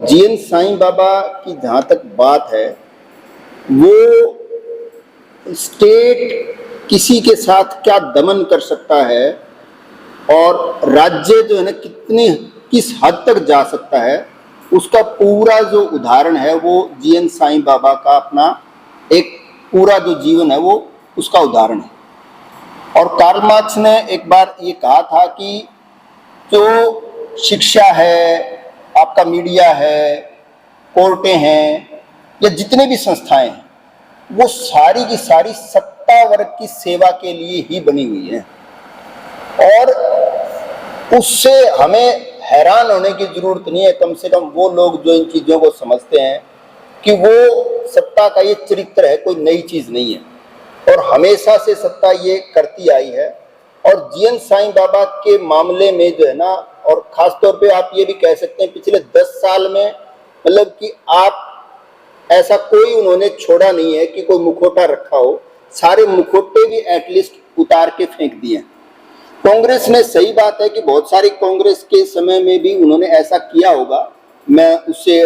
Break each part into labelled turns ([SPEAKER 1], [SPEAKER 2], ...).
[SPEAKER 1] GN Sai Baba की जहाँ तक बात है, वो स्टेट किसी के साथ क्या दमन कर सकता है और राज्य जो है ना किस हद तक जा सकता है, उसका पूरा जो उदाहरण है वो जीएन साईं बाबा का अपना एक पूरा जो जीवन है वो उसका उदाहरण है। और कार्ल मार्क्स ने एक बार ये कहा था कि जो शिक्षा है, आपका मीडिया है, कोर्टें हैं या जितने भी संस्थाएं हैं, वो सारी की सारी सत्ता वर्ग की सेवा के लिए ही बनी हुई है। और उससे हमें हैरान होने की जरूरत नहीं है, कम से कम वो लोग जो इन चीजों को समझते हैं कि वो सत्ता का ये चरित्र है, कोई नई चीज नहीं है और हमेशा से सत्ता ये करती आई है। और जीएन साईं बाबा के मामले में जो है ना, और खासतौर पे आप ये भी कह सकते हैं पिछले 10 साल में, मतलब कि आप ऐसा कोई उन्होंने छोड़ा नहीं है कि कोई मुखौटा रखा हो, सारे मुखौटे भी एटलीस्ट उतार के फेंक दिए। कांग्रेस ने, सही बात है कि बहुत सारी कांग्रेस के समय में भी उन्होंने ऐसा किया होगा, मैं उससे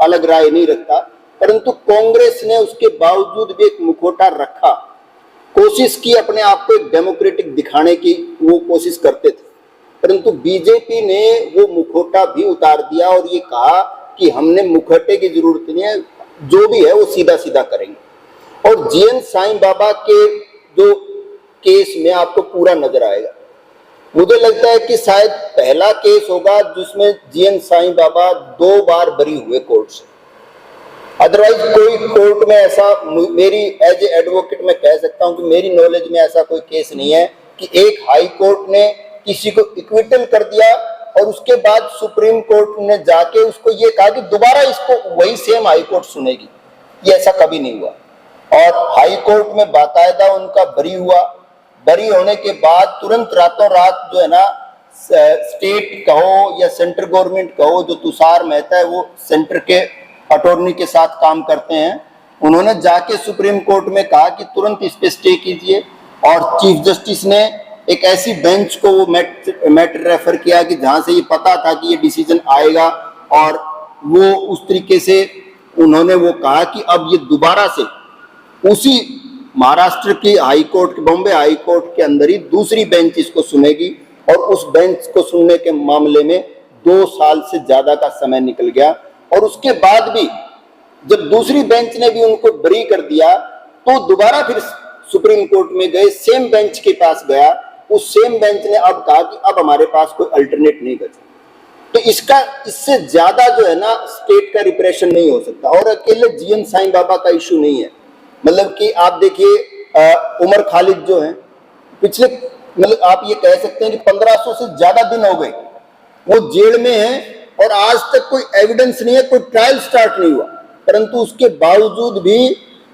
[SPEAKER 1] अलग राय नहीं रखता, परंतु कांग्रेस ने उसके बावजूद भी एक मुखौटा रखा, कोशिश की अपने आप को एक डेमोक्रेटिक दिखाने की, वो कोशिश करते थे। परंतु बीजेपी ने वो मुखौटा भी उतार दिया और ये कहा कि हमने मुखौटे की जरूरत नहीं है, जो भी है वो सीधा सीधा करेंगे। और जीएन साईं बाबा के जो केस में आपको पूरा नजर आएगा, मुझे लगता है कि शायद पहला केस होगा जिसमें जीएन साईं बाबा 2 बार बरी हुए कोर्ट से। अदरवाइज कोई कोर्ट में ऐसा, मेरी एज ए एडवोकेट में कह सकता हूं कि मेरी नॉलेज में ऐसा कोई केस नहीं है कि एक हाई कोर्ट ने किसी को इक्विटल कर दिया और उसके बाद सुप्रीम कोर्ट ने जाके उसको ये कहा कि दोबारा इसको वही सेम हाई कोर्ट सुनेगी। ये ऐसा कभी नहीं हुआ। और हाई कोर्ट में बाकायदा उनका बरी हुआ, बरी होने के बाद तुरंत रातों रात जो है ना, स्टेट कहो या सेंट्रल गवर्नमेंट कहो, जो तुषार मेहता है वो सेंटर के अटॉर्नी के साथ काम करते हैं, उन्होंने जाके सुप्रीम कोर्ट में कहा कि तुरंत इस पे स्टे कीजिए। और चीफ जस्टिस ने एक ऐसी बेंच को वो मैटर रेफर किया कि जहां से ये पता था कि ये डिसीजन आएगा, और वो उस तरीके से उन्होंने वो कहा कि अब ये दोबारा से उसी महाराष्ट्र की high court, Bombay high court के अंदर ही दूसरी बेंच इसको सुनेगी। और उस बेंच को सुनने के मामले में 2 साल से ज्यादा का समय निकल गया। और उसके बाद भी जब दूसरी बेंच ने भी उनको बरी कर दिया तो दोबारा फिर सुप्रीम कोर्ट में गए, सेम बेंच के पास गया, उस सेम बेंच ने अब कहा कि अब हमारे पास कोई अल्टरनेट नहीं बचा। तो इससे ज्यादा जो है ना स्टेट का रिप्रेशन नहीं हो सकता। और अकेले जीएन साईं बाबा का इशू नहीं है, मतलब कि आप देखिए उमर खालिद जो है, पिछले, मतलब आप ये कह सकते हैं कि 1500 से ज्यादा दिन हो गए वो जेल में है और आज तक कोई एविडेंस नहीं है, कोई ट्रायल स्टार्ट नहीं हुआ, परंतु उसके बावजूद भी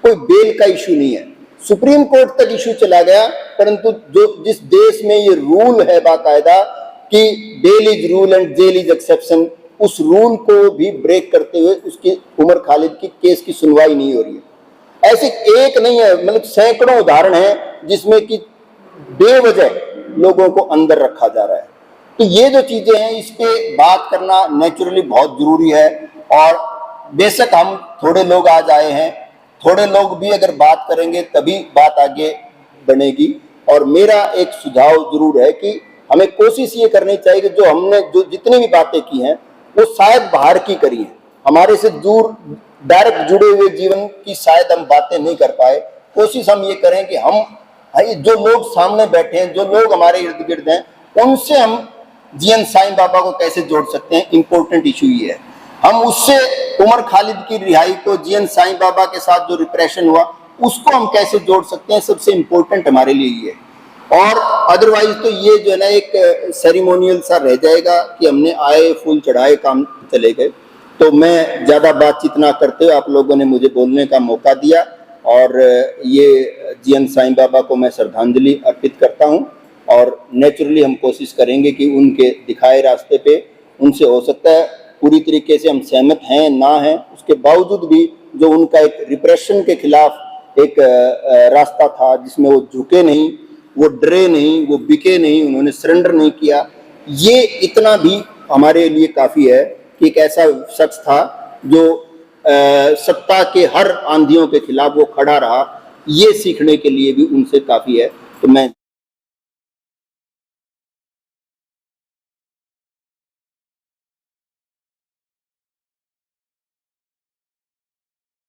[SPEAKER 1] कोई बेल का इशू नहीं है। सुप्रीम कोर्ट तक इशू चला गया, परंतु जिस देश में ये रूल है बाकायदा कि bail is rule and jail is exception, उस रूल को भी ब्रेक करते हुए उसकी उमर खालिद की केस की सुनवाई नहीं हो रही है। ऐसे एक नहीं है, मतलब सैकड़ों उदाहरण हैं जिसमें कि बेवजह लोगों को अंदर रखा जा रहा है। तो ये जो चीजें हैं, इस पे बात करना नेचुरली बहुत जरूरी है। और बेशक हम थोड़े लोग आज आए हैं, थोड़े लोग भी अगर बात करेंगे तभी बात आगे बढ़ेगी। और मेरा एक सुझाव जरूर है कि हमें कोशिश ये करनी चाहिए कि जो हमने जो जितनी भी बातें की हैं वो शायद बाहर की करी है, हमारे से दूर डायरेक्ट जुड़े हुए जीवन की शायद हम बातें नहीं कर पाए। कोशिश हम ये करें कि हम जो लोग सामने बैठे हैं, जो लोग हमारे इर्द गिर्द हैं, उनसे हम जीएन साईं बाबा को कैसे जोड़ सकते हैं। इंपॉर्टेंट इशू ये है, हम उससे उमर खालिद की रिहाई को जीएन साईं बाबा के साथ जो रिप्रेशन हुआ उसको हम कैसे जोड़ सकते हैं, सबसे इंपॉर्टेंट हमारे लिए ये। और अदरवाइज तो ये जो है ना एक सेरिमोनियल सा रह जाएगा कि हमने आए, फूल चढ़ाए, काम चले गए। तो मैं ज्यादा बातचीत ना करते हुए आप लोगों ने मुझे बोलने का मौका दिया, और ये जीएन साईं बाबा को मैं श्रद्धांजलि अर्पित करता हूँ। और नेचुरली हम कोशिश करेंगे कि उनके दिखाए रास्ते पे, उनसे हो सकता है पूरी तरीके से हम सहमत हैं ना हैं, उसके बावजूद भी जो उनका एक रिप्रेशन के खिलाफ एक रास्ता था जिसमें वो झुके नहीं, वो डरे नहीं, वो बिके नहीं, उन्होंने सरेंडर नहीं किया, ये इतना भी हमारे लिए काफ़ी है एक ऐसा शख्स था जो सत्ता के हर आंधियों के खिलाफ वो खड़ा रहा। ये सीखने के लिए भी उनसे काफी है। तो मैं